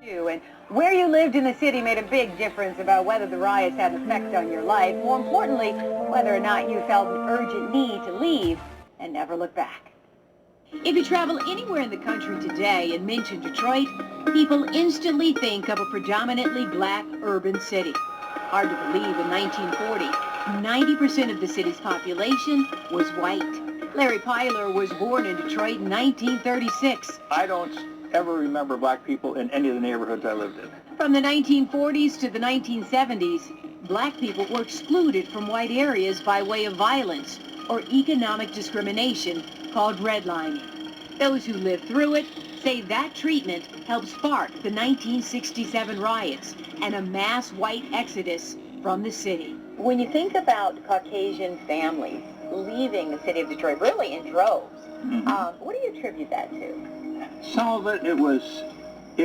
And where you lived in the city made a big difference about whether the riots had an effect on your life. More importantly, whether or not you felt an urgent need to leave and never look back. If you travel anywhere in the country today and mention Detroit, people instantly think of a predominantly black urban city. Hard to believe in 1940, 90% of the city's population was white. Larry Pyler was born in Detroit in 1936. I don't ever remember black people in any of the neighborhoods I lived in. From the 1940s to the 1970s, black people were excluded from white areas by way of violence or economic discrimination called redlining. Those who lived through it say that treatment helped spark the 1967 riots and a mass white exodus from the city. When you think about Caucasian families leaving the city of Detroit, really in droves, what do you attribute that to? Some of it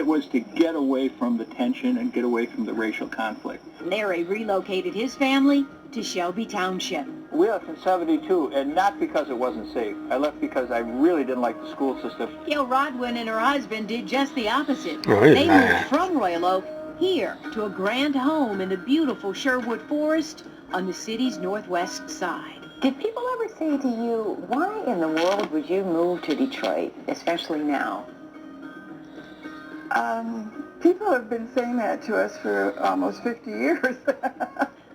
was to get away from the tension and get away from the racial conflict. Larry relocated his family to Shelby Township. We left in '72, and not because it wasn't safe. I left because I really didn't like the school system. Gail Rodwin and her husband did just the opposite. Oh, they moved from Royal Oak here to a grand home in the beautiful Sherwood Forest on the city's northwest side. Did people ever say to you, why in the world would you move to Detroit, especially now? People have been saying that to us for almost 50 years.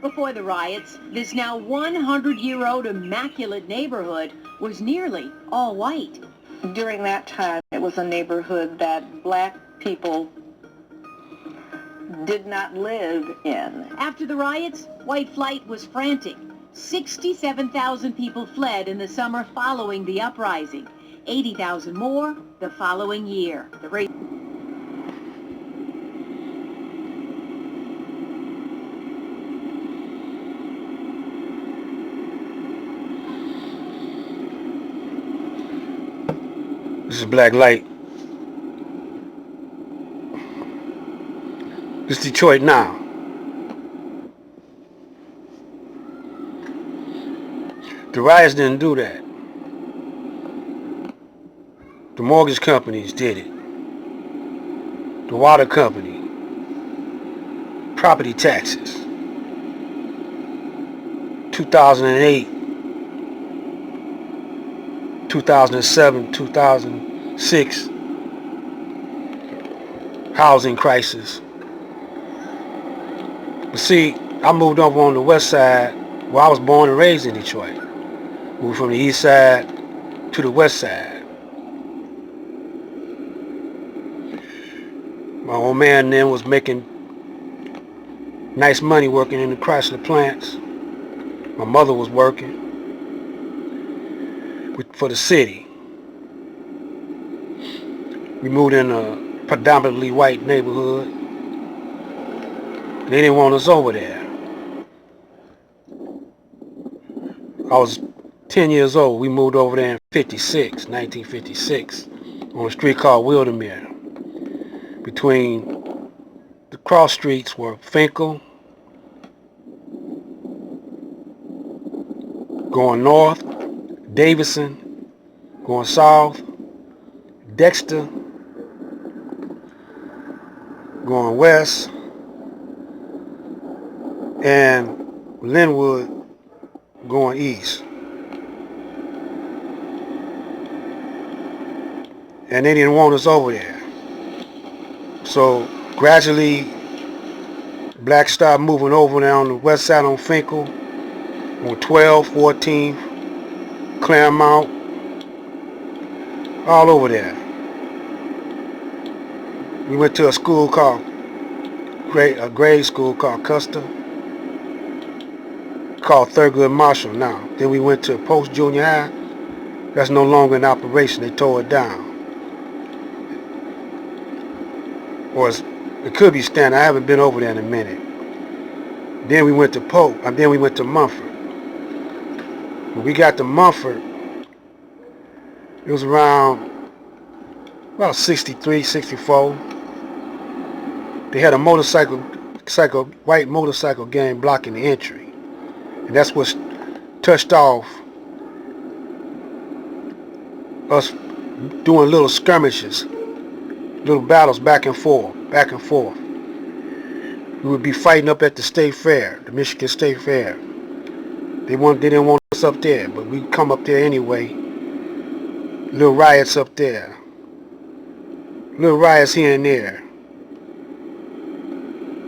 Before the riots, this now 100-year-old immaculate neighborhood was nearly all white. During that time, it was a neighborhood that black people did not live in. After the riots, white flight was frantic. 67,000 people fled in the summer following the uprising. 80,000 more the following year. The rate. This is Black Light. This is Detroit now. The riots didn't do that. The mortgage companies did it. The water company. Property taxes. 2008, 2007, 2006, housing crisis. But see, I moved over on the west side where I was born and raised in Detroit. Moved from the east side to the west side. My old man then was making nice money working in the Chrysler plants. My mother was working for the city. We moved in a predominantly white neighborhood. They didn't want us over there. I was 10 years old. We moved over there in 1956, on a street called Wildermere. Between the cross streets were Finkel, going north, Davison, going south, Dexter, going west, and Linwood going east. And they didn't want us over there. So gradually, blacks started moving over there on the west side on Finkel, on 12, 14, Claremont, all over there. We went to a school called, a grade school called Custer, called Thurgood Marshall now. Then we went to Post Junior High. That's no longer in operation. They tore it down. Or it could be standing. I haven't been over there in a minute. Then we went to Pope. And then we went to Mumford. When we got to Mumford, it was around about 63, 64. They had a white motorcycle gang blocking the entry. And that's what touched off us doing little skirmishes, little battles back and forth. back and forth. We would be fighting up at the state fair, the Michigan State Fair. They didn't want us up there, but we come up there anyway. Little riots up there. Little riots here and there.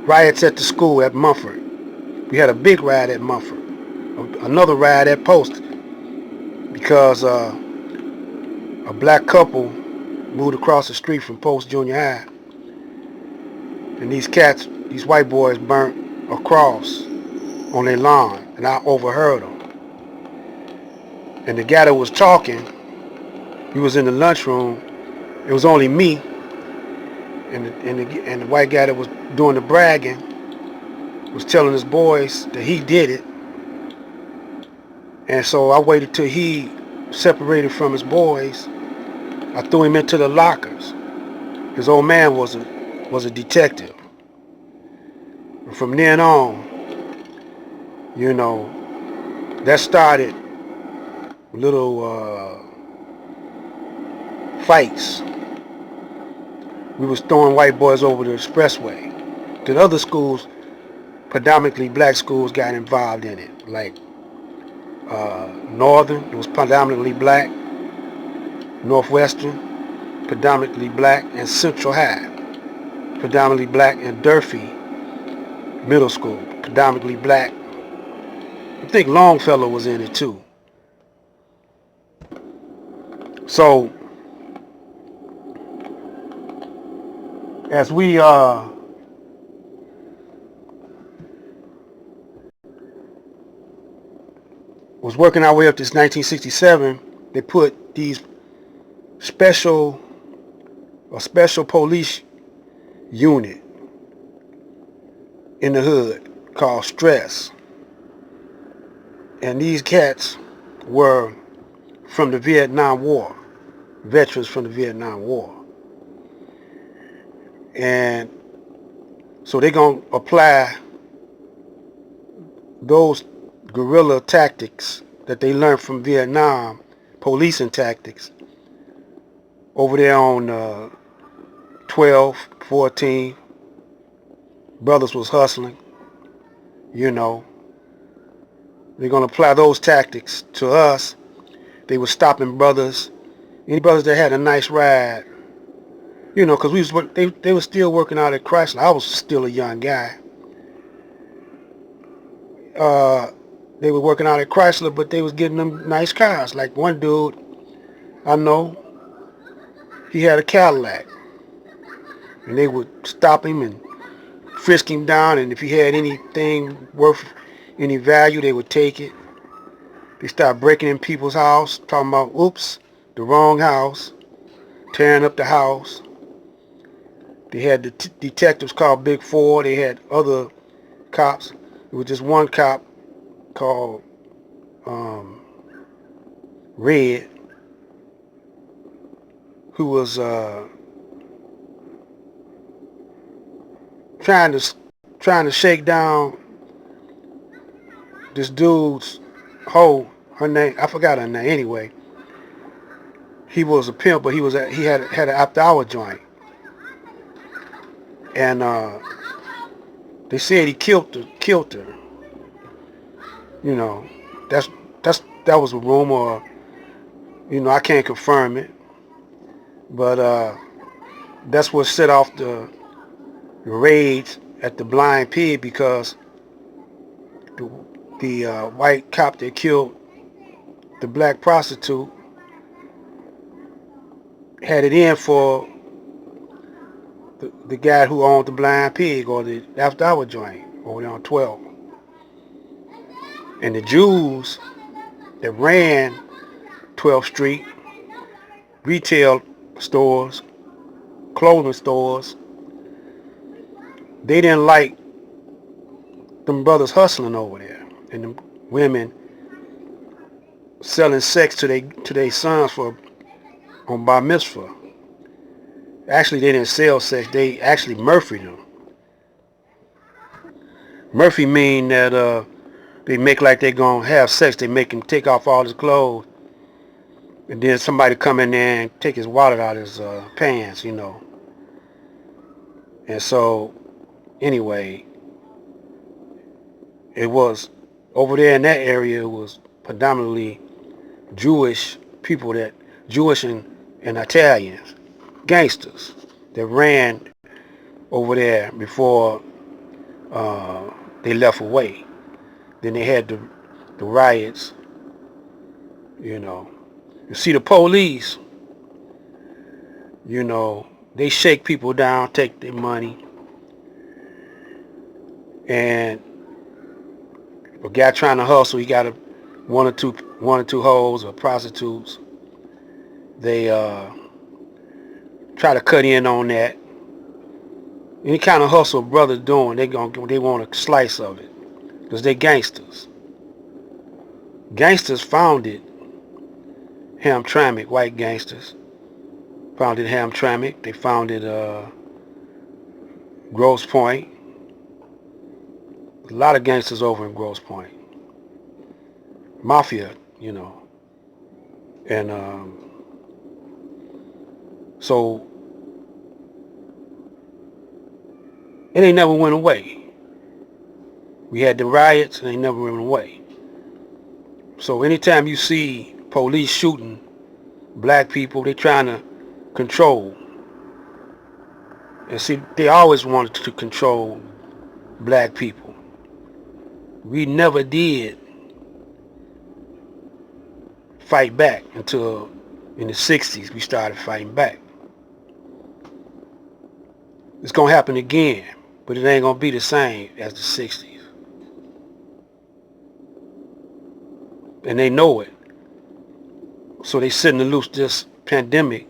Riots at the school at Mumford. We had a big riot at Mumford. Another riot at Post because a black couple moved across the street from Post Junior High. And these white boys burnt a cross on their lawn, and I overheard them. And the guy that was talking, he was in the lunchroom. It was only me and the white guy that was doing the bragging was telling his boys that he did it. And so I waited till he separated from his boys. I threw him into the lockers. His old man was a detective. And from then on, that started little fights. We was throwing white boys over the expressway. The other schools, predominantly black schools, got involved in it. Like Northern, it was predominantly black. Northwestern, predominantly black. And Central High, predominantly black. And Durfee Middle School, predominantly black. I think Longfellow was in it too. So as we was working our way up to 1967, they put these special police unit in the hood called Stress. And these cats were from the Vietnam War, veterans from the Vietnam War. And so they're going to apply those guerrilla tactics that they learned from Vietnam, policing tactics, over there on 12, 14. Brothers was hustling, They're going to apply those tactics to us. They were stopping brothers, any brothers that had a nice ride, because they were still working out at Chrysler. I was still a young guy. They were working out at Chrysler, but they was getting them nice cars. Like one dude I know, he had a Cadillac, and they would stop him and frisk him down, and if he had anything worth any value, they would take it. They started breaking in people's house, talking about, oops, the wrong house, tearing up the house. They had the detectives called Big Four. They had other cops. There was just one cop called Red, who was trying to shake down this dude's hoe. Her name, I forgot her name. Anyway, he was a pimp, but he had an after-hour joint, and they said he killed her. That was a rumor. I can't confirm it, but that's what set off the raids at the Blind Pig, because the white cop that killed the black prostitute had it in for the guy who owned the Blind Pig, or the after-hour joint over there on 12. And the Jews that ran 12th Street, retail stores, clothing stores, they didn't like them brothers hustling over there, and them women selling sex to their sons on bar mitzvah. Actually, they didn't sell sex. They actually Murphy'd them. Murphy mean that they make like they gonna have sex. They make him take off all his clothes, and then somebody come in there and take his wallet out of his pants, And so, anyway, it was over there in that area. It was predominantly Jewish people, Jewish and Italians, gangsters that ran over there before they left away. Then they had the riots. You know, you see the police. You know, they shake people down, take their money, and a guy trying to hustle, he got one or two hoes or prostitutes. They try to cut in on that. Any kind of hustle brothers doing, they want a slice of it, because they gangsters. Gangsters founded Hamtramck, white gangsters founded Hamtramck. They founded Grosse Pointe. A lot of gangsters over in Grosse Pointe. Mafia, you know. And so it ain't never went away. We had the riots and they never went away. So anytime you see police shooting black people, they trying to control. And see, they always wanted to control black people. We never did fight back until in the 60s we started fighting back. It's going to happen again, but it ain't going to be the same as the 60s. And they know it. So they sitting to loose this pandemic,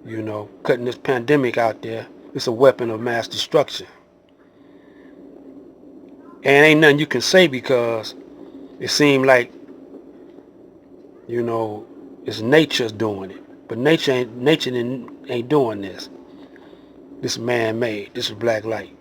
you know, cutting this pandemic out there. It's a weapon of mass destruction. And ain't nothing you can say, because it seemed like, you know, it's nature's doing it. But nature ain't doing this. This is man-made. This is black light.